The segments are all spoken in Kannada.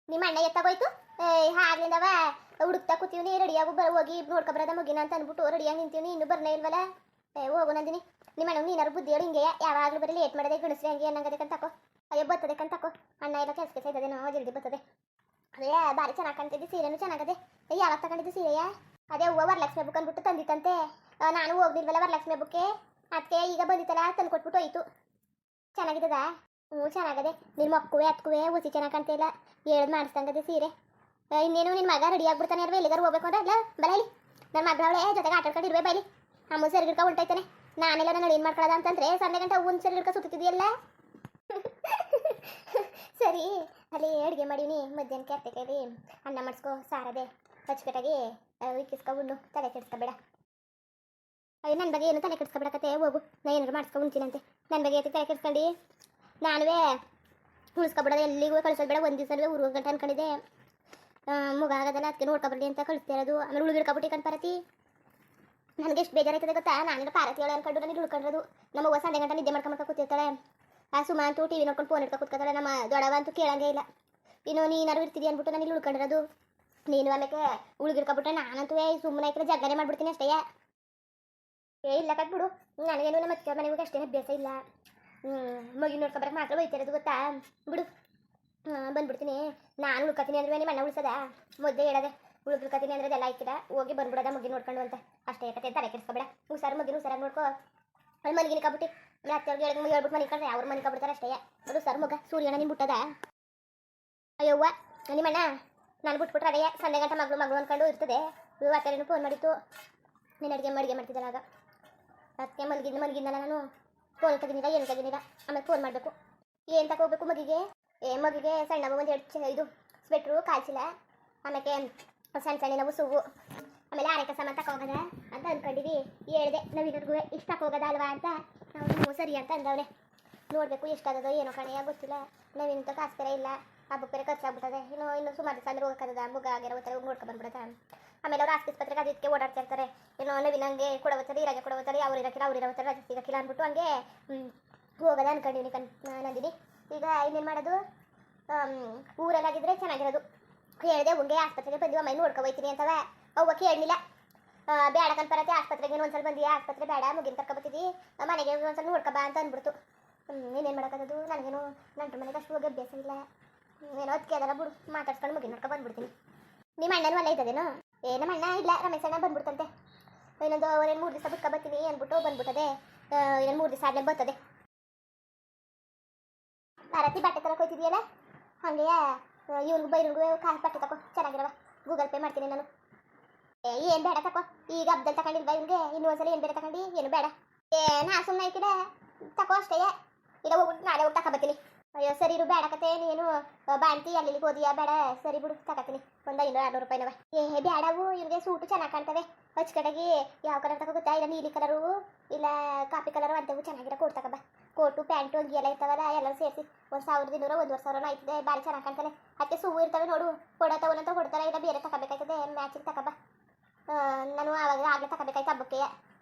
ನಿಮ್ಮ ಅಣ್ಣ ಎತ್ತಾಗೋಯ್ತು ಹಾಗ್ಲಿಂದವ ಹುಡುಕ್ತಾ ಕೂತೀವಿ ರೆಡಿಯಾಗು ಹೋಗಿ ನೋಡ್ಕೊಬರದ ಮುಗಿನ ಅಂತ ಅಂದ್ಬಿಟ್ಟು ರೆಡಿಯಾಗಿ ನಿಂತೀವಿ ಇನ್ನೂ ಬರ್ನೇ ಇಲ್ವಲ್ಲ ಹೋಗು ನಂದಿನಿ ನಿಮ್ಮ ಅಣ್ಣ ನೀನಾರು ಬುದ್ಧಿ ಹೇಳಿ ಹಿಂಗೆ ಯಾವಾಗಲೂ ಬರೀ ಲೇಟ್ ಮಾಡಿದೆ ಗಣಸ್ರಿ ಹಂಗೆ ಅನ್ನಂಗದೆ ಕಂತಕೋ ಅಯ್ಯೋ ಬರ್ತದೆ ಕಂತಕೋ ಅಣ್ಣ ಎಲ್ಲ ಕೆಲಸ ಇದ್ದದೇನೋ ಜಲ್ದಿ ಬರ್ತದೆ ಅದೇ ಭಾರಿ ಚೆನ್ನಾಗಿ ಕಾಣ್ತಿದ್ದೆ ಸೀರೆನೂ ಚೆನ್ನಾಗದೆ ಯಾವಾಗ ತಗೊಂಡಿದ್ದು ಸೀರೆಯ ಅದೇ ಹೂವು ವರಲಕ್ಷ್ಮಿ ಹಬ್ಬಕ್ಕೆ ಅಂದ್ಬಿಟ್ಟು ತಂದಿತ್ತಂತೆ ನಾನು ಹೋಗ್ಲಿಲ್ವಲ್ಲ ವರಲಕ್ಷ್ಮಿ ಹಬ್ಬಕ್ಕೆ ಅದಕ್ಕೆ ಈಗ ಬಂದಿತ್ತಲ್ಲ ತಂದು ಕೊಟ್ಬಿಟ್ಟು ಹೋಯ್ತು ಚೆನ್ನಾಗಿದ್ದದಾ ಹ್ಞೂ ಚೆನ್ನಾಗದೆ ನಿನ್ನ ಮಕ್ಕುವೆ ಹತ್ಕುವೆ ಹುಸಿ ಚೆನ್ನಾಗಿ ಕಾಣ್ತಿಲ್ಲ ಹೇಳೋದು ಮಾಡಿಸ್ದಂಗದೆ ಸೀರೆ ಇನ್ನೇನು ನಿನ್ನ ಮಗ ರೆಡಿ ಆಗ್ಬಿಡ್ತಾನೆ ಅಲ್ವ ಎಲ್ಲಿಗಾರು ಹೋಗ್ಬೇಕು ಅಂದ್ರೆ ಅಲ್ಲ ಬರಲಿ ನನ್ನ ಮಗಳವಳೆ ಜೊತೆಗೆ ಆಟ ಆಡ್ಕೊಂಡು ಇರ್ಬೇ ಬೈಲಿ ಅಮ್ಮ ಸರಿ ಗಿಡ್ಕ ಹೊಂಟೈತಾನೆ ನಾನೆಲ್ಲ ನಾನು ಏನು ಮಾಡ್ಕೊಳ್ಳೋದ ಅಂತಂದ್ರೆ ಸಂಜೆ ಗಂಟೆ ಒಂದು ಸರಿ ಗಿಡ್ಕ ಸುತ್ತಿದೆಯಲ್ಲ ಸರಿ ಅಲ್ಲಿ ಅಡುಗೆ ಮಾಡೀನಿ ಮಧ್ಯಾಹ್ನಕ್ಕೆ ಅತ್ತೆ ಕೈಲಿ ಅನ್ನ ಮಾಡಿಸ್ಕೊ ಸಾರದೆ ಅಚ್ಚುಕಟ್ಟಾಗಿ ಇಕ್ಕಿಸ್ಕೊ ಉಣ್ಣು ತಲೆ ಕೆಡಿಸ್ಕೊಬೇಡ ಅಯ್ಯೋ ನನ್ನ ಬಗ್ಗೆ ಏನು ತಲೆ ಕೆಡಿಸ್ಕೊಬೇಡಕತ್ತೆ ಹೋಗು ನಾ ಏನಾರು ಮಾಡಿಸ್ಕೊ ಉಣ್ತೀನಂತೆ ನನ್ನ ಬಗ್ಗೆ ತಲೆ ಕೆಡಿಸ್ಕೊಂಡು ನಾನುವೇ ಉಳಿಸ್ಕೊಬಿಡೋದು ಎಲ್ಲಿಗೂ ಕಳಿಸೋದು ಬೇಡ ಒಂದು ದಿವಸ ಊರು ಗಂಟೆ ಅನ್ಕೊಂಡಿದ್ದೆ ಮುಗ ಆಗೋದಲ್ಲ ಅದಕ್ಕೆ ನೋಡ್ಕೊಬರ್ಲಿ ಅಂತ ಕಳಿಸ್ತಿರೋದು ಆಮೇಲೆ ಉಳಿದಿಡ್ಕೊಬಿಟ್ಟು ಕಣ್ಪಾರತಿ ನನಗೆ ಎಷ್ಟು ಬೇಜಾರಾಯ್ತದೆ ಗೊತ್ತಾ ನಾನಿರೋ ಪಾರತಿಯೊಳೆ ಅನ್ಕೊಂಡು ನನಗೆ ಉಳ್ಕೊಂಡಿರೋದು ನಮ್ಮ ಅವ್ವ ಸಂಡೆ ಗಂಟೆ ನಿದ್ದೆ ಮಾಡ್ಕೊಂಡು ಕೂತಿರ್ತಾಳೆ ಆ ಸುಮಾ ಅಂತೂ ಟಿ ವಿ ನೋಡ್ಕೊಂಡು ಫೋನ್ ಇಟ್ಕೊಂಡು ಕೂತ್ಕೊತಾಳೆ ನಮ್ಮ ದೊಡವ ಅಂತೂ ಕೇಳಂಗೇ ಇಲ್ಲ ಇನ್ನು ನೀನಾರು ಇರ್ತಿದ್ದಿ ಅಂದ್ಬಿಟ್ಟು ನನಗೆ ಉಳ್ಕೊಂಡಿರೋದು ನೀನು ಆಮೇಲೆ ಉಳಿದಿಡ್ಕೊಬಿಟ್ರೆ ನಾನಂತೂ ಸುಮ್ಮನೆ ಆಯ್ತು ಜಗ್ಗನೆ ಮಾಡ್ಬಿಡ್ತೀನಿ ಅಷ್ಟೇ ಇಲ್ಲ ಕಟ್ಬಿಡು ನನಗೇನು ನಮ್ಮ ಅತ್ತೆ ಮನೆಗೂ ಅಷ್ಟೇ ಅಭ್ಯಾಸ ಇಲ್ಲ ಮಗಿ ನೋಡ್ಕೊಬರಕ್ಕೆ ಮಾತ್ರ ಹೋಯ್ತಿರೋದು ಗೊತ್ತಾ ಬಿಡು ಬಂದ್ಬಿಡ್ತೀನಿ ನಾನು ಉಳ್ಕೊತೀನಿ ಅಂದ್ರೆ ನಿಮ್ಮ ಅಣ್ಣ ಉಳಿಸದ ಮುದ್ದೆ ಹೇಳದೆ ಉಳ್ಕೊತೀನಿ ಅಂದ್ರೆ ಅದೆಲ್ಲ ಆಯ್ತಿಲ್ಲ ಹೋಗಿ ಬಂದ್ಬಿಡೋದ ಮಗಿ ನೋಡ್ಕೊಂಡು ಅಂತ ಅಷ್ಟೇ ಯಾಕತ್ತೆ ತಲೆ ಕೆಡಿಸ್ಕೊಬೇಡ ಹುಷಾರು ಮಗಿನ ಹುಷಾರಾಗಿ ನೋಡ್ಕೋ ಅಲ್ಲಿ ಮನೆಗಿನ ಕಬಿಟ್ಟು ಅತ್ತೆಯವ್ರಿಗೆ ಹೇಳ್ಬಿಟ್ಟು ಮನೆ ಕಂಡ್ರೆ ಅವ್ರು ಮನೆ ಕಬಿಡ್ತಾರೆ ಅಷ್ಟೇ ಅದು ಸರ್ ಮಗ ಸೂರ್ಯನ ನಿನ್ನ ಬಿಟ್ಟದ ಅಯ್ಯವ್ವ ನಿಮ್ಮಣ್ಣ ನಾನು ಬಿಟ್ಬಿಟ್ರೆ ಅದೇ ಸಂಡೆ ಗಂಟೆ ಮಗಳು ಅಂದ್ಕೊಂಡು ಇರ್ತದೆ ಅತ್ತೆಯೂ ಫೋನ್ ಮಾಡಿತ್ತು ನೀನು ಅಡುಗೆ ಮಾಡ್ತಿದ್ದಲ್ಲ ಆಗ ಅದಕ್ಕೆ ಮಲಗಿದ್ನಲ್ಲ ನಾನು ಫೋನ್ ತೆಗಿನಿಲ್ಲ ಏನು ತೆಗಿನಿಲ್ಲ ಆಮೇಲೆ ಫೋನ್ ಮಾಡಬೇಕು ಏನು ತಗೋಬೇಕು ಮಗಿಗೆ ಸಣ್ಣ ಒಂದು ಇದು ಸ್ವೆಟ್ರು ಕಾಲ್ಸಿಲ್ಲ ಆಮೇಲೆ ಸಣ್ಣ ನಾವು ಸುವು ಆಮೇಲೆ ಆರೈಕೆ ಸಾಮಾನು ತಗೋಗದ ಅಂತ ಅಂದ್ಕೊಂಡಿವಿ ಹೇಳ್ದೆ ನವೀನರ್ಗೂ ಇಷ್ಟ ಹೋಗೋದ ಅಲ್ವಾ ಅಂತ ನಾವು ಸರಿ ಅಂತ ಅಂದವನೆ ನೋಡಬೇಕು ಎಷ್ಟಾದದೋ ಏನೋ ಕಣೆಯ ಗೊತ್ತಿಲ್ಲ ನವೀನಂತ ಕಾಸು ಬೇರೆ ಇಲ್ಲ ಹಬ್ಬಕ್ಕೆ ಬೇರೆ ಖರ್ಚಾಗ್ಬಿಟ್ಟದೆ ಇನ್ನು ಸುಮಾರು ದಿವಸ ಅಂದ್ರೆ ಹೋಗೋಕ್ಕದ ಮುಗ ಆಗಿರೋ ಹೋಗ್ತಾರೆ ನೋಡ್ಕೊಂಡು ಬಂದ್ಬಿಡತ್ತೆ ಆಮೇಲೆ ಅವ್ರು ಆಸ್ಪತ್ರೆಗೆ ಅದಕ್ಕೆ ಓಡಾಡ್ತಿರ್ತಾರೆ ಏನೋ ನವೀನಂಗೆ ಕೊಡವತ್ತಾರೆ ಇರಾಗೆ ಕೊಡವತ್ತಾರೆ ಅವ್ರು ಇರೋಕ್ಕಿಲ್ಲ ರಜೆ ಸಿಗೋಕ್ಕಿಲ್ಲ ಅಂದ್ಬಿಟ್ಟು ಹಂಗೆ ಹೋಗೋದ ಅನ್ಕೊಂಡಿವ್ನಿ ನಂದಿನಿ ಈಗ ಇನ್ನೇನು ಮಾಡೋದು ಊರಲ್ಲಾಗಿದ್ರೆ ಚೆನ್ನಾಗಿರೋದು ಹೇಳಿದೆ ಹಂಗೆ ಆಸ್ಪತ್ರೆಗೆ ಬಂದಿವ ಮೈ ನೋಡ್ಕೊ ಹೋಯ್ತೀನಿ ಅಂತವ ಅವ್ವ ಕೇಳಲಿಲ್ಲ ಬೇಡ ಕನ್ಪರತ್ತೆ ಆಸ್ಪತ್ರೆಗೆ ಒಂದ್ಸಲ ಬಂದಿಯಾ ಆಸ್ಪತ್ರೆ ಬೇಡ ಮುಗಿನ ಕರ್ಕೊಬತ್ತಿದ್ದಿ ಮನೆಗೆ ಒಂದ್ಸಲ ನೋಡ್ಕೊಬಾ ಅಂತ ಅಂದ್ಬಿಡ್ತು ನೀನೇನು ಮಾಡೋಕ್ಕದು ನನಗೇನು ನಂಟು ಮನೆಗೆ ಅಷ್ಟು ಹೋಗಿ ಅಭ್ಯಾಸ ಇಲ್ಲ ಏನೋ ಅದಕ್ಕೆ ಅದೆಲ್ಲ ಬಿಡು ಮಾತಾಡ್ಸ್ಕೊಂಡು ಮುಗಿನ ನೋಡ್ಕೊ ಬಂದ್ಬಿಡ್ತೀನಿ ನಿಮ್ಮ ಅಣ್ಣನೂ ಅಲ್ಲೇ ಇದ್ದದೇನೋ ನಮ್ಮ ಅಣ್ಣ ಇಲ್ಲ ರಮೇಶ್ ಅಣ್ಣ ಬಂದ್ಬಿಡ್ತಂತೆ ಇನ್ನೊಂದು ಅವರೇನು 3 ದಿವಸ ಬಿಟ್ಕೊ ಬರ್ತೀನಿ ಅಂದ್ಬಿಟ್ಟು ಬಂದ್ಬಿಟ್ಟದೆ ಇನ್ನೊಂದು 3 ದಿವಸ ಆದ್ಮೇಲೆ ಬರ್ತದೆ ಭಾರತಿ ಬಟ್ಟೆ ತರಕ್ಕೆ ಹೋಗ್ತಿದೆಯಲ್ಲ ಹಾಗೆ ಇವ್ನಿಗೂ ಬೈರಿಗೂ ಕಾಸು ಬಟ್ಟೆ ತಗೋ ಚೆನ್ನಾಗಿರವ ಗೂಗಲ್ ಪೇ ಮಾಡ್ತೀನಿ ನಾನು ಏನು ಬೇಡ ತಗೋ ಈಗ ಹಬ್ಬದಲ್ಲಿ ತಗೊಂಡಿಲ್ವಾ ಇವ್ನಿಗೆ ಇನ್ನೂ ಒಂದ್ಸಲ ಏನು ಬೇರೆ ತಗೊಂಡು ಏನು ಬೇಡ ನಾ ಸುಮ್ಮನೆ ಐಕಿಡ ತಗೋ ಅಷ್ಟೇ ಇಲ್ಲ ಹೋಗ್ಬಿಟ್ಟು ನಾಳೆ ಹೋಗಿ ತಗೊಬತ್ತೀನಿ ಅಯ್ಯೋ ಸರಿ ಇರು ಬೇಡ ಕತೆ ನೀನು ಬಾಣ್ತಿ ಅಲ್ಲಿ ಓದಿಯಾ ಬೇಡ ಸರಿ ಬಿಡು ತಗೋತೀನಿ ಒಂದು 500-600 ರೂಪಾಯಿನವ ಬೇಡವು ಇವ್ರಿಗೆ ಸೂಟು ಚೆನ್ನಾಗಿ ಕಾಣ್ತವೆ ಅಚ್ಚುಕಟ್ಟಾಗಿ ಯಾವ ಕಲರ್ ತಗೋಗುತ್ತಾ ಇಲ್ಲ ನೀಲಿ ಕಲರು ಇಲ್ಲ ಕಾಪಿ ಕಲರು ಅಂತವು ಚೆನ್ನಾಗಿರೋ ಕೋಟ್ ತಗೋಬ ಕೋಟು ಪ್ಯಾಂಟು ಅಂಗಿ ಎಲ್ಲ ಇರ್ತಾವಲ್ಲ ಎಲ್ಲರೂ ಸೇರಿಸಿ 1200 1,500 ಆಯ್ತದೆ ಭಾರಿ ಚೆನ್ನಾಗಿ ಕಾಣ್ತಾನೆ ಅದಕ್ಕೆ ಸೂವು ಇರ್ತವೆ ನೋಡು ಕೊಡೋತವನಂತ ಕೊಡ್ತಾರೆ ಇಲ್ಲ ಬೇರೆ ತಗೋಬೇಕಾಯ್ತದೆ ಮ್ಯಾಚಿಗೆ ತಗೋಬ ನಾನು ಆವಾಗ ಆಗಲೇ ತಗೋಬೇಕಾಯ್ತು ಹಬ್ಬಕ್ಕೆ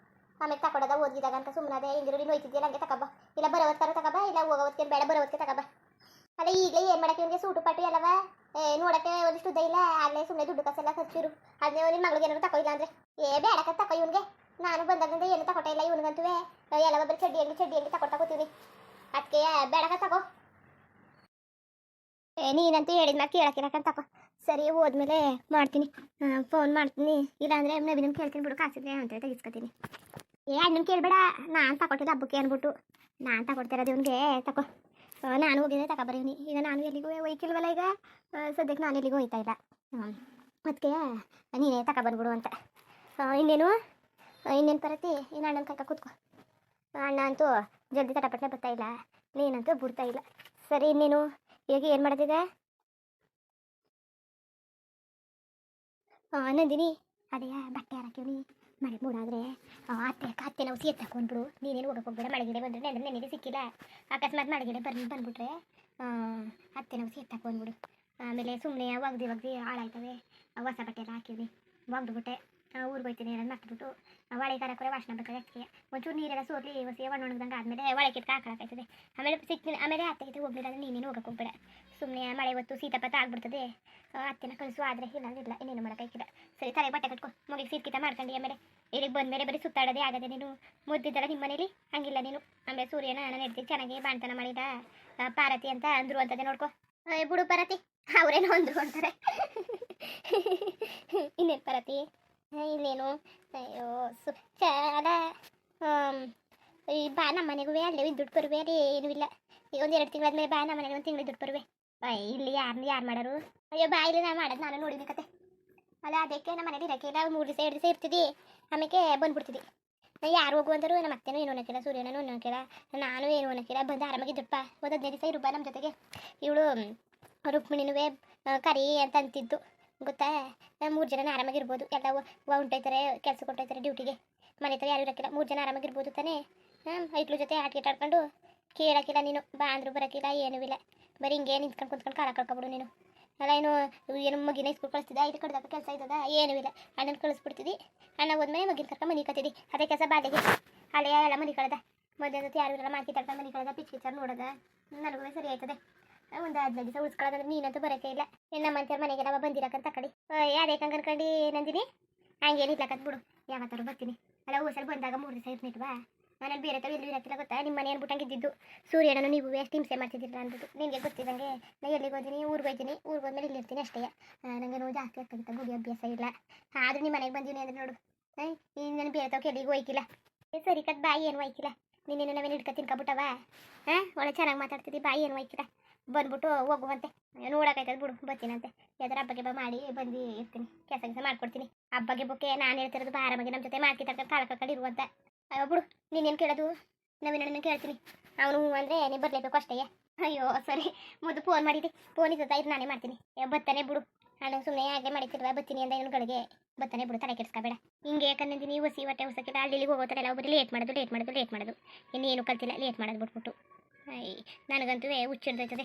ಆಮೇಲೆ ತಗೊಡೋದ ಓದಿದಾಗ ಅಂತ ಸುಮ್ಮನೆ ಹಿಂದಿರು ನೀನು ಹೋಯ್ತಿದ್ಯಲ್ಲ ಹಂಗೆ ತಗೋಬ ಇಲ್ಲ ಬರೋವತ್ತರ ತಗೋಬ ಇಲ್ಲ ಹೋಗೋವತ್ಗೆ ಬೇಡ ಬರೋವತ್ಗೆ ತಗೋಬ ಅಲ್ಲ ಈಗಲೇ ಏನು ಮಾಡೋಕ್ಕೆ ಇವ್ನಿಗೆ ಸೂಟು ಪಟ್ಟು ಎಲ್ಲವ ನೋಡೋಕ್ಕೆ ಒಂದಿಷ್ಟು ಉದ್ದ ಇಲ್ಲ ಆಗಲೇ ಸುಮ್ಮನೆ ದುಡ್ಡು ಕಾಸೆಲ್ಲ ಖರ್ಚಿರು ಅದನ್ನೇ ನಿನ್ನ ಮಗಳಿಗೆ ಏನಾದ್ರು ತಗೊಯಿಲ್ಲ ಅಂದರೆ ಬೇಡಕ್ಕ ತಗೋ ಇವ್ನಿಗೆ ನಾನು ಬಂದಾಗಿಂದ ಏನು ತಗೊಟ್ಟೆ ಇಲ್ಲ ಇವ್ನಿಗಂತೂ ಎಲ್ಲ ಒಬ್ಬರು ಚಡ್ಡಿ ಅಂಗಿ ತಗೊಳ್ತಾ ಕೂತೀವಿ ಅದಕ್ಕೆ ಬೇಡಕ್ಕ ತಗೋ ನೀನಂತೂ ಹೇಳಿದ್ಮ್ಯಾಗ ಕೇಳಕ್ಕಿರಕಂತ ತಗೋ ಸರಿ ಹೋದ್ಮೇಲೆ ಮಾಡ್ತೀನಿ ಫೋನ್ ಮಾಡ್ತೀನಿ ಇಲ್ಲಾಂದರೆ ನವೀನ ಕೇಳ್ತೀನಿ ಬಿಡು ಕಾಸಿದ್ರೆ ಅಂತ ತೆಗಿಸ್ಕೊತೀನಿ ಅಣ್ಣನ ಕೇಳಬೇಡ ನಾನು ತಗೊಟ್ಟಿದ್ದೆ ಹಬ್ಬಕ್ಕೆ ಅಂದ್ಬಿಟ್ಟು ನಾನು ತಗೊಡ್ತಿರೋದು ಇವ್ನಿಗೆ ತಗೋ ನಾನು ಹೋಗಿದ್ದೆ ತಗೊಬರೀನಿ ಈಗ ನಾನು ಎಲ್ಲಿಗೂ ಒಯ್ಕಿಲ್ವಲ್ಲ ಈಗ ಸದ್ಯಕ್ಕೆ ನಾನು ಎಲ್ಲಿಗೂ ಹೋಯ್ತಾ ಇಲ್ಲ ಅದಕ್ಕೆ ನೀನೇ ತಗೊಬರ್ಬಿಡು ಅಂತ ಇನ್ನೇನು ಬರತ್ತಿ ಇನ್ನು ಅಣ್ಣನ ಕರ್ಕ ಕೂತ್ಕೊ ಅಣ್ಣ ಅಂತೂ ಜಲ್ದಿ ತಟಪಟ್ಲೆ ಬರ್ತಾ ಇಲ್ಲ ನೀನಂತೂ ಬಿಡ್ತಾ ಇಲ್ಲ ಸರಿ ಇನ್ನೇನು ಈಗ ಏನು ಮಾಡೋದಿದೆ ನಂದಿನಿ ಅದೇ ಬಟ್ಟೆ ಹಾಕಿವ್ನಿ ಮಳೆ ಮೂಡಾದರೆ ಅತ್ತೆ ನಾವು ಸೀರೆ ತಗೊಂಡ್ಬಿಡು ನೀನೇನು ಹೋಗಕ್ಕೆ ಹೋಗ್ಬೇಡ ಮಳೆಗಿಡೆ ಬಂದರೆ ನೆನೆಗೆ ಸಿಕ್ಕಿಲ್ಲ ಅಕಸ್ಮಾತ್ ಮಳೆಗಿಡೆ ಬಂದ್ಬಿಟ್ರೆ ಅತ್ತೆ ನಾವು ಸೀರೆ ತಗೊಂಡ್ಬಿಡು ಆಮೇಲೆ ಸುಮ್ಮನೆ ಒಗ್ದು ಹಾಳಾಯ್ತವೆ ಹೊಸ ಬಟ್ಟೆ ಎಲ್ಲ ಹಾಕಿವ್ನಿ ಒಗ್ದುಬಿಟ್ಟೆ ಊರಿಗೆ ಹೋಗ್ತೀನಿ ಏನಾದ್ರು ಮರ್ತ್ಬಿಟ್ಟು ಒಳೆ ಕರಕೊರೆ ವಾಸನೆ ಬರ್ತದೆ ಅದಕ್ಕೆ ಒಂಚೂರು ನೀರೆಲ್ಲ ಸೋರ್ಲಿ ಹೊಸ ಒಣಗ್ದಂಗೆ ಆದಮೇಲೆ ಒಳಗೆ ಹಾಕಲಾಗ್ತದೆ ಆಮೇಲೆ ಸಿಕ್ತೀನಿ ಆಮೇಲೆ ಅತ್ತೆ ಹೋಗ್ಲಿಲ್ಲ ಅಂದರೆ ನೀನೇನು ಹೋಗಕ್ಕೆ ಹೋಗ್ಬೇಡ ಸುಮ್ಮನೆ ಮಳೆ ಹೊತ್ತು ಸೀತಾಪತ ಆಗ್ಬಿಡ್ತದೆ. ಅತ್ತೆನ ಕಳಿಸು ಆದರೆ ಇಲ್ಲ ಇನ್ನೇನು ಮಾಡೋಕ್ಕಾಗಿಲ್ಲ. ಸರಿ ತಲೆ ಬಟ್ಟೆ ಕಟ್ಕೊ ಮುಗಿಗೆ ಸೀರ್ಕಿತ ಮಾಡ್ಕೊಂಡು ಆಮೇಲೆ ಇಲ್ಲಿಗೆ ಬಂದಮೇಲೆ ಬರೀ ಸುತ್ತಾಡೋದೇ ಆಗದೆ. ನೀನು ಮುದ್ದಿದ್ದಲ್ಲ ನಿಮ್ಮ ಮನೇಲಿ ಹಂಗಿಲ್ಲ ನೀನು. ಆಮೇಲೆ ಸೂರ್ಯನ ನಾನು ಹೇಳ್ತೀನಿ ಚೆನ್ನಾಗಿ ಬಾಣ್ತನ ಮಾಡಿದ ಪಾರತಿ ಅಂತ ಅಂದ್ರು ಅಂತದೆ ನೋಡ್ಕೊ. ಬಿಡು ಪಾರತಿ, ಅವರೇನೋ ಅಂದ್ರು ಅಂತಾರೆ. ಇನ್ನೇನು ಪಾರತಿ ಇನ್ನೇನು. ಅಯ್ಯೋ ಅಲ್ಲ ಈ ಬಾ ನಮ್ಮ ಮನೆಗೂ ಅಲ್ಲೇ ದುಡ್ಡು ಬರುವೆ ಅಲ್ಲಿ ಏನೂ ಇಲ್ಲ. ಈಗ ಒಂದು 2 ತಿಂಗಳಾದ್ಮೇಲೆ ಬಾ ನಮ್ಮ ಮನೆಗೆ ಒಂದು ತಿಂಗಳು ದುಡ್ಡು ಬರುವೆ. ಇಲ್ಲಿ ಯಾರು ಮಾಡೋರು? ಅಯ್ಯೋ ಬಾ ಇಲ್ಲಿ ನಾನು ಮಾಡೋದು ನಾನು ನೋಡಿದ ಕತೆ ಅಲ್ಲ. ಅದಕ್ಕೆ ನಮ್ಮ ಮನೇಲಿ ಇರೋಕೆ ಇಲ್ಲ. 3 ದಿವಸ 2 ದಿವಸ ಇರ್ತಿದ್ದಿ ಆಮೇಲೆ ಬಂದ್ಬಿಡ್ತಿದ್ದಿ. ಯಾರು ಹೋಗು ಅಂದರು ನಮ್ಮ ಅತ್ತೆನೂ ಏನು ಅನ್ನೋಕ್ಕಿಲ್ಲ, ಸೂರ್ಯನೂ ಏನು ಅನ್ನೋಕ್ಕಿಲ್ಲ, ನಾನು ಏನು ಅನ್ನೋಕ್ಕಿಲ್ಲ. ಬಂದು ಆರಾಮಾಗಿದ್ದಪ್ಪ. ಒಂದು 15 ದಿವಸ ಇರುಬ್ಬ ನಮ್ಮ ಜೊತೆಗೆ. ಇವಳು ರುಕ್ಮಿಣಿನುವೆ ಕರಿ ಅಂತ ಅಂತಿದ್ದು ಗೊತ್ತಾ. 3 ಜನ ಆರಾಮಾಗಿರ್ಬೋದು. ಎಲ್ಲ ಹೊಂಟೋಯ್ತಾರೆ, ಕೆಲಸಕ್ಕೆ ಹೊಂಟೋಯ್ತಾರೆ ಡ್ಯೂಟಿಗೆ. ಮನೆ ಹತ್ರ ಯಾರು ಇರೋಕ್ಕಿಲ್ಲ. 3 ಜನ ಆರಾಮಾಗಿರ್ಬೋದು ತಾನೇ. ಐಕ್ಳು ಜೊತೆ ಆಟ ಆಡ್ಕೊಂಡು ಕೇಳೋಕ್ಕಿಲ್ಲ ನೀನು. ಬಾ ಅಂದ್ರು ಬರೋಕ್ಕಿಲ್ಲ, ಏನೂ ಇಲ್ಲ. ಬರೀ ಹಿಂಗೆ ನಿಂತ್ಕೊಂಡು ಕುಂತ್ಕೊಂಡು ಕಾಲ ಕಳ್ಕೊಬಿಡು ನೀನು. ಅಲ್ಲ ಏನು ಮಗಿನ ಸ್ಕೂಲ್ ಕಳಿಸ್ತಿದ್ದ, ಇದು ಕಡ್ದಾಗ ಕೆಲಸ ಇದ್ದದ ಏನೂ ಇಲ್ಲ. ಅಣ್ಣನ ಕಳಿಸ್ಬಿಡ್ತಿದ್ದಿ. ಅಣ್ಣ ಹೋದ್ಮೇಲೆ ಮಗಿನ ಕರ್ಕೊಂಡು ಮನೆ ಕತ್ತಿದ್ದಿ. ಅದೇ ಕೆಲಸ ಬಾಲ್ಯಗೆ ಹಳೆಯ ಎಲ್ಲ ಮನೆ ಕಳೆದ. ಮಧ್ಯಾಹ್ನ ಜೊತೆ ಯಾರು ಇರಲ್ಲ, ಮಾಕಿ ತಡ್ಕೊಂಡು ಮನೆ ಕಳೆದ, ಪಿಚ್ಚಾರು ನೋಡೋದ. ನನಗೂ ಸರಿ ಆಯ್ತದೆ. ಒಂದು 15 ದಿವಸ ಉಳಿಸ್ಕೊಳ್ಳೋದಂದ್ರೆ ನೀನಂತೂ ಬರೋಕೆ ಇಲ್ಲ. ನಮ್ಮ ಮಂತ್ಯರ ಮನೆಗೆ ನಾವು ಬಂದಿರಕ್ಕಂತ ಕಡೆ ಯಾವ್ದೇ ಅನ್ಕೊಂಡು ನಂದಿನಿ ಹಂಗೇನಿಲ್ಲಕತ್ ಬಿಡು. ಯಾವತ್ತಾರು ಬರ್ತೀನಿ. ಅಲ್ಲ ಹೋಸಲು ಬಂದಾಗ 3 ದಿವಸ ಇರ್ನಿಟ್ವಾ. ನಾನು ಬೇರೆ ಥರ ಎಲ್ಲೂ ಇರೋಕ್ಕಿಲ್ಲ ಗೊತ್ತಾ. ನಿಮ್ಮ ಮನೆ ಅನ್ಬಿಟ್ಟಂಗಿದ್ದು ಸೂರ್ಯನನ್ನು ನೀವು ಎಷ್ಟು ಹಿಂಸೆ ಮಾಡ್ತಿದ್ದಿಲ್ಲ ಅಂದ್ಬಿಟ್ಟು ನಿನಗೆ ಗೊತ್ತಿದ್ದಂಗೆ. ನಾನು ಎಲ್ಲಿಗೆ ಹೋಗ್ತೀನಿ, ಊರಿಗೆ ಹೋಗ್ತೀನಿ, ಊರಿಗೆ ಹೋದ್ಮೇಲೆ ಇಲ್ಲಿ ಇರ್ತೀನಿ ಅಷ್ಟೇ. ನನಗೆ ನೋವು ಜಾಸ್ತಿ ಆಗ್ತಾಗಿತ್ತು, ಗುಡಿ ಅಭ್ಯಾಸ ಇಲ್ಲ. ಆದರೂ ನಿಮ್ಮ ಮನೆಗೆ ಬಂದೀನಿ ಅಂದರೆ ನೋಡು ನಾನು ಬೇರೆ ತವಕ್ಕೆ ಎಲ್ಲಿಗೆ ಹೋಯ್ಕಿಲ್ಲ. ಸರಿ ಕತ್ ಬಾಯಿ ಏನು ಹೋಯ್ಕಿಲ್ಲ. ನೀನೇನು ನಾವೇನು ಹಿಡ್ಕೊ ತಿನ್ಕೊಬಿಟ್ಟವ. ಒಳ್ಳೆ ಚೆನ್ನಾಗಿ ಮಾತಾಡ್ತಿದ್ದಿ, ಬಾಯಿ ಏನು ಹೋಯ್ಕಿಲ್ಲ. ಬಂದ್ಬಿಟ್ಟು ಹೋಗುವಂತೆ ನೋಡೋಕಾಯ್ತದ ಬಿಡು. ಬರ್ತೀನಂತೆ ಯಾವ್ದಾರು ಹಬ್ಬಗೆ ಮಾಡಿ ಬಂದು ಇರ್ತೀನಿ. ಕೆಲಸ ಮಾಡ್ಕೊಡ್ತೀನಿ. ಹಬ್ಬಗೆ ಬೊಕ್ಕೆ ನಾನು ಹೇಳ್ತಿರೋದು ಆರಾಮಾಗಿ ನಮ್ಮ ಜೊತೆ ಮಾರ್ಕಿ ತರ್ಕೊಂಡು ಕಾಲ ಕಳ್ಕೊಂಡು ಇರುವಂತ. ಬಿಡು ನೀನೇನು ಕೇಳೋದು, ನವೀನ ಕೇಳ್ತೀನಿ. ಅವನು ಅಂದರೆ ನೀನು ಬರಲೇಬೇಕು ಅಷ್ಟೇ. ಅಯ್ಯೋ ಸರಿ ಮೊದಲು ಫೋನ್ ಮಾಡಿದ್ದೆ. ಫೋನ್ ಇದ್ದದ ಇದು ನಾನೇ ಮಾಡ್ತೀನಿ. ಬರ್ತಾನೆ ಬಿಡು. ನಾನು ಸುಮ್ಮನೆ ಹಾಗೆ ಮಾಡಿತಿಲ್ವ ಬರ್ತೀನಿ ಅಂತ ಇವನುಗಳಿಗೆ. ಬರ್ತಾನೆ ಬಿಡು, ತಲೆ ಕೆಡಿಸ್ಕೊಬೇಡ. ಹಿಂಗೆ ಯಾಕಂದ್ರೆ ನೀವು ಹೊಸಿ ಹೊಟ್ಟೆ ಹೊಸಕ್ಕಿಲ್ಲ. ಅಲ್ಲಿ ಹೋಗೋತಾರೆ ಒಬ್ಬರು ಲೇಟ್ ಮಾಡೋದು ಇನ್ನೇನು ಕಲ್ತಿಲ್ಲ. ಲೇಟ್ ಮಾಡೋದು ಬಿಟ್ಬಿಟ್ಟು ನನಗಂತೂ ಹುಚ್ಚಿಡ್ತೈತದೆ.